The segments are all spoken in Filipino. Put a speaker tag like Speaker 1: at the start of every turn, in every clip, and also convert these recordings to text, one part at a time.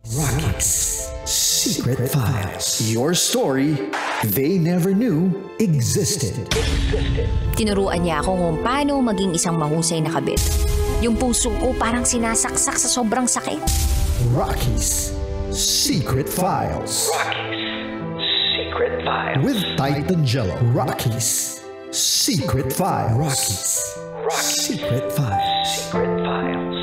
Speaker 1: Rocky's Secret Files. Your story they never knew existed.
Speaker 2: Tinuruan niya ako kung paano maging isang mahusay na kabit. Yung puso ko parang sinasaksak sa sobrang sakit.
Speaker 1: Rocky's Secret Files.
Speaker 3: Rocky's Secret Files.
Speaker 1: With Titan Jello. Rocky's Secret Files. Rocky's Secret Files.
Speaker 3: Secret Files.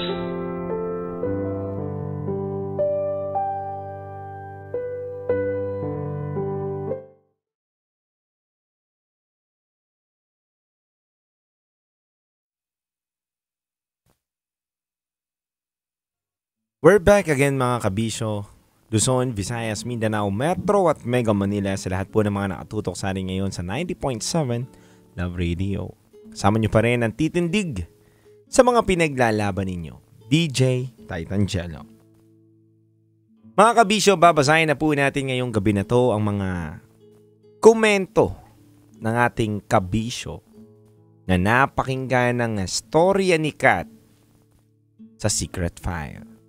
Speaker 4: We're back again mga kabisyo, Luzon, Visayas, Mindanao, Metro at Mega Manila sa lahat po ng mga nakatutok sa atin ngayon sa 90.7 Love Radio. Kasama nyo pa rin ang titindig sa mga pinaglalaban ninyo, DJ Titan Jello. Mga kabisyo, babasahin na po natin ngayong gabi na to ang mga komento ng ating kabisyo na napakinggan ng storya ni Kat sa Secret File.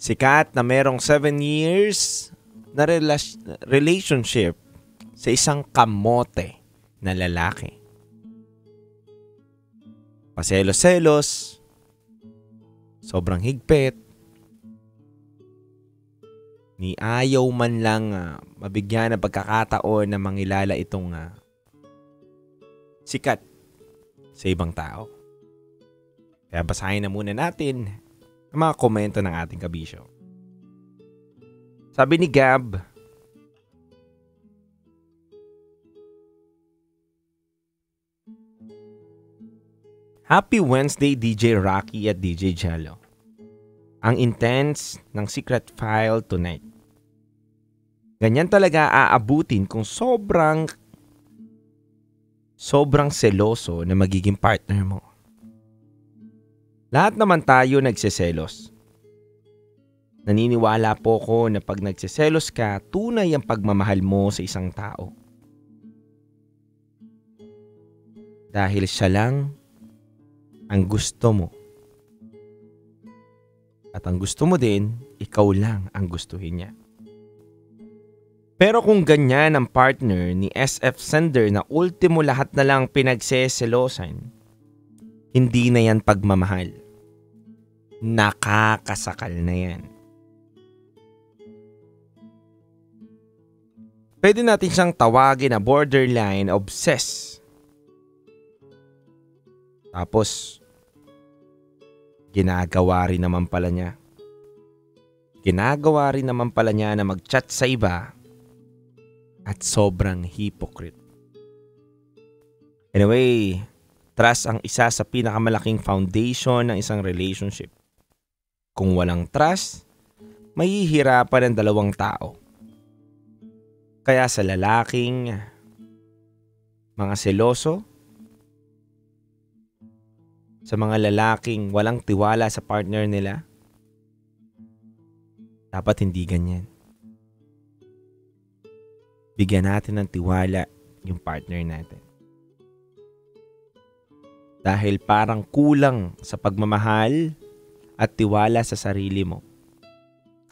Speaker 4: Si Kat na merong 7 years na relationship sa isang kamote na lalaki. Paselos-selos, sobrang higpit, ni ayaw man lang mabigyan ng pagkakataon na mangilala itong si Kat sa ibang tao. Kaya basahin na muna natin ang mga komento ng ating kabisyo. Sabi ni Gab, Happy Wednesday DJ Rocky at DJ Jello. Ang intense ng Secret File tonight. Ganyan talaga aabutin kung sobrang seloso na magiging partner mo. Lahat naman tayo nagseselos. Naniniwala po ko na pag nagseselos ka, tunay ang pagmamahal mo sa isang tao. Dahil siya lang ang gusto mo. At ang gusto mo din, ikaw lang ang gustuhin niya. Pero kung ganyan ang partner ni SF Sender na ultimo lahat na lang pinagseselosan, hindi na yan pagmamahal. Nakakasakal na yan. Pwede natin siyang tawagin na borderline obsessed. Tapos, ginagawa rin naman pala niya na mag-chat sa iba at sobrang hypocrite. Anyway, trust ang isa sa pinakamalaking foundation ng isang relationship. Kung walang trust, mahihirapan ang dalawang tao. Kaya sa lalaking mga seloso, sa mga lalaking walang tiwala sa partner nila, dapat hindi ganyan. Bigyan natin ng tiwala yung partner natin. Dahil parang kulang sa pagmamahal at tiwala sa sarili mo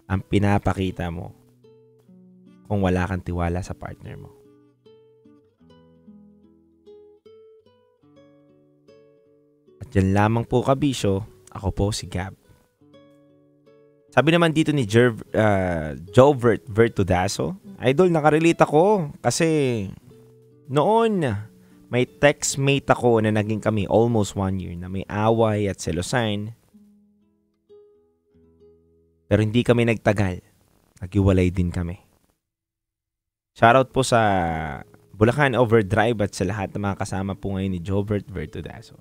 Speaker 4: ang pinapakita mo kung wala kang tiwala sa partner mo. At yan lamang po kabisyo, ako po si Gab. Sabi naman dito ni Joe Vertudaso, Idol, nakarelate ako kasi noon may textmate ako na naging kami almost 1 year na may away at selosan. Pero hindi kami nagtagal. Naghiwalay din kami. Shoutout po sa Bulacan Overdrive at sa lahat ng mga kasama po ngayon ni Jobert Vertudaso.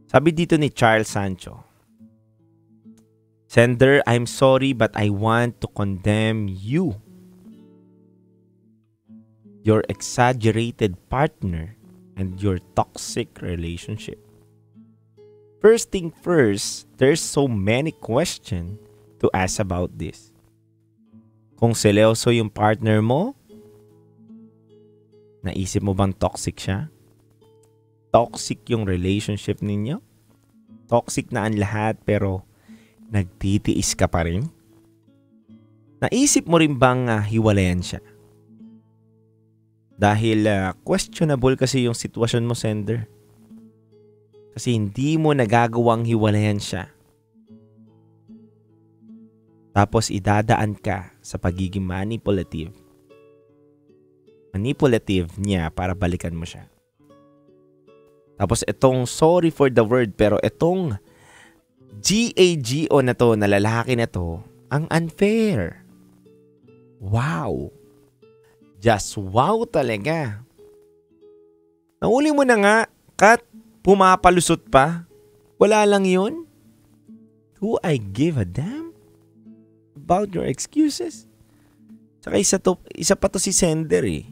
Speaker 4: Sabi dito ni Charles Sancho, Sender, I'm sorry but I want to condemn you. Your exaggerated partner and your toxic relationship. First thing first, there's so many questions to ask about this. Kung seloso yung partner mo, naisip mo bang toxic siya? Toxic yung relationship ninyo? Toxic na ang lahat pero nagtitiis ka pa rin? Naisip mo rin bang hiwalayan siya? Dahil questionable kasi yung sitwasyon mo, sender. Kasi hindi mo nagagawang hiwalayan siya. Tapos idadaan ka sa pagiging manipulative. Manipulative niya para balikan mo siya. Tapos itong, sorry for the word, pero itong GAGO na to, na lalaki na to, ang unfair. Wow. Just wow talaga. Nahuli mo na nga, Kat, pumapalusot pa. Wala lang yun. Do I give a damn about your excuses? Saka isa pa to si sender eh.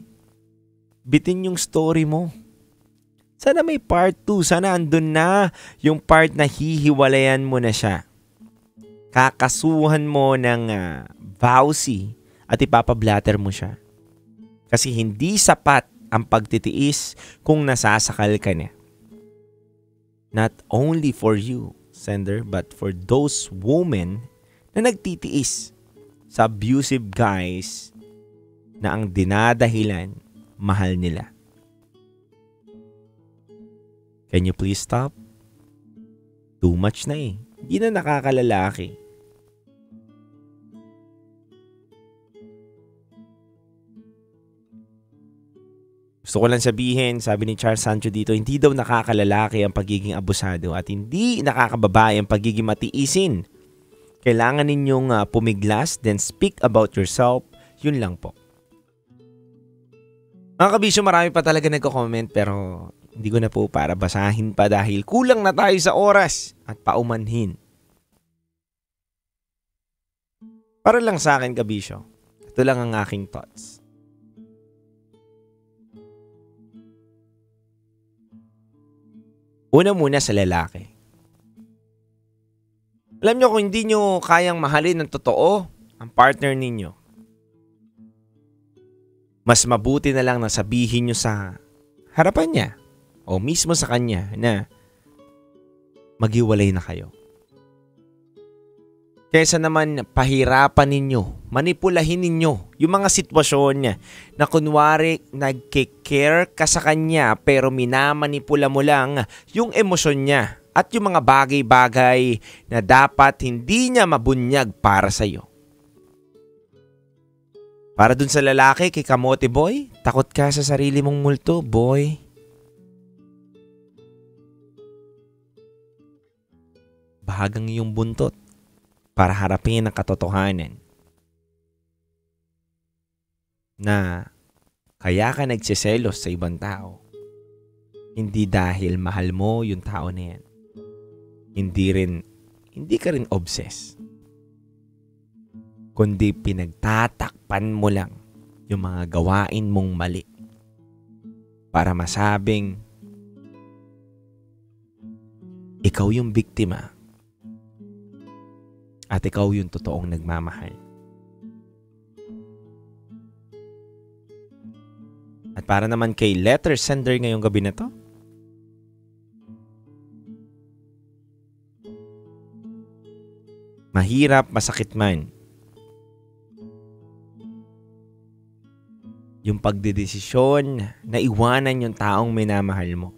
Speaker 4: Bitin yung story mo. Sana may part 2. Sana andun na yung part na hihiwalayan mo na siya. Kakasuhan mo ng vowsy at ipapablatter mo siya. Kasi hindi sapat ang pagtitiis kung nasasakal ka na. Not only for you, sender, but for those women na nagtitiis sa abusive guys na ang dinadahilan mahal nila. Can you please stop? Too much na eh. Hindi na nakakalalaki. Gusto ko lang sabihin, sabi ni Charles Sancho dito, hindi daw nakakalalaki ang pagiging abusado at hindi nakakababae ang pagiging matiisin. Kailangan ninyong pumiglas, then speak about yourself. Yun lang po. Mga kabisyo, marami pa talaga nagko-comment pero hindi ko na po para basahin pa dahil kulang na tayo sa oras at paumanhin. Para lang sa akin, kabisyo, ito lang ang aking thoughts. Una muna sa lalaki. Alam nyo, kung hindi nyo kayang mahalin ng totoo ang partner ninyo, mas mabuti na lang na sabihin nyo sa harapan niya o mismo sa kanya na maghiwalay na kayo. Kaysa naman pahirapan ninyo, manipulahin ninyo yung mga sitwasyon niya na kunwari nagkikare ka sa kanya pero minamanipula mo lang yung emosyon niya at yung mga bagay-bagay na dapat hindi niya mabunyag para sa'yo. Para dun sa lalaki kay Kamote Boy, takot ka sa sarili mong multo, boy. Bahagang iyong buntot para harapin ang katotohanan na kaya ka nagsiselos sa ibang tao. Hindi dahil mahal mo yung tao na yan. Hindi ka rin obsessed. Kundi pinagtatakpan mo lang yung mga gawain mong mali para masabing ikaw yung biktima at ikaw yung totoong nagmamahal. At para naman kay letter sender ngayong gabi na to, mahirap, masakit man yung pagdedesisyon na iwanan yung taong minamahal mo.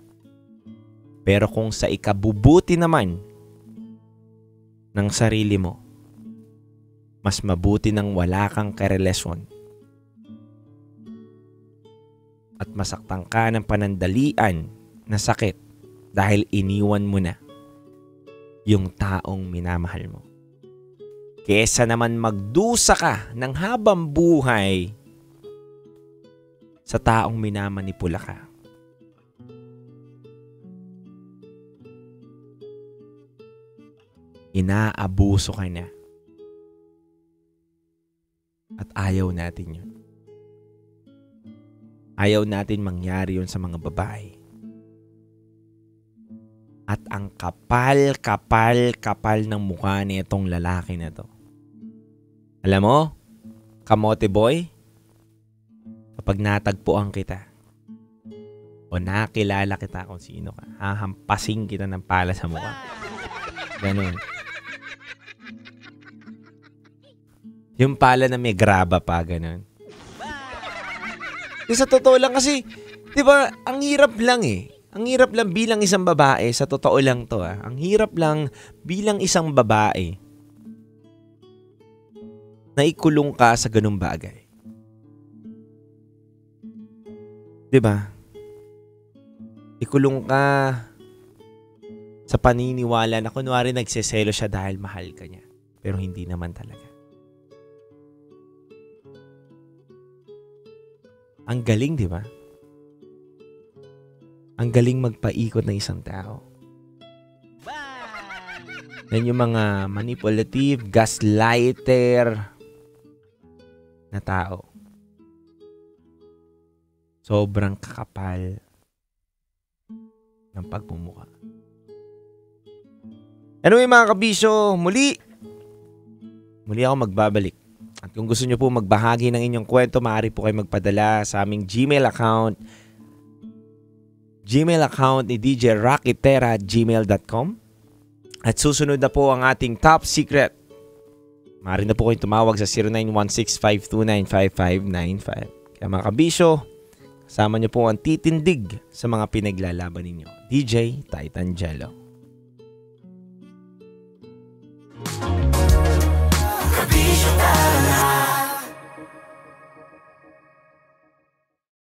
Speaker 4: Pero kung sa ikabubuti naman ng sarili mo, mas mabuti nang wala kang karelasyon at masaktan ka ng panandalian na sakit dahil iniwan mo na yung taong minamahal mo. Kesa naman magdusa ka ng habang buhay sa taong minamanipula ka. Inaabuso ka na. At ayaw natin yun. Ayaw natin mangyari yun sa mga babae. At ang kapal ng mukha nitong lalaki na to. Alam mo, Kamote Boy, kapag natagpuan kita, O nakilala kita kung sino ka. Hahampasin kita ng pala sa mukha. Ganun. Yung pala na may graba pa, ganun. Sa totoo lang kasi, di ba, ang hirap lang eh. Ang hirap lang bilang isang babae, sa totoo lang to Ang hirap lang bilang isang babae na ikulong ka sa ganung bagay. Di ba? Ikulong ka sa paniniwala na kunwari nagseselo siya dahil mahal ka niya. Pero hindi naman talaga. Ang galing, di ba? Ang galing magpaikot ng isang tao. Yan yung mga manipulative, gaslighter na tao. Sobrang kakapal ng pagmumukha. Anyway mga kabisyo, muli ako magbabalik. At kung gusto nyo po magbahagi ng inyong kwento, maaari po kayo magpadala sa aming Gmail account. Gmail account ni DJ Rocketera@gmail.com. At susunod na po ang ating top secret. Maaari na po kayong tumawag sa 0916-529-5595. Kaya mga kabisyo, kasama nyo po ang titindig sa mga pinaglalaban ninyo. DJ Titan Jello.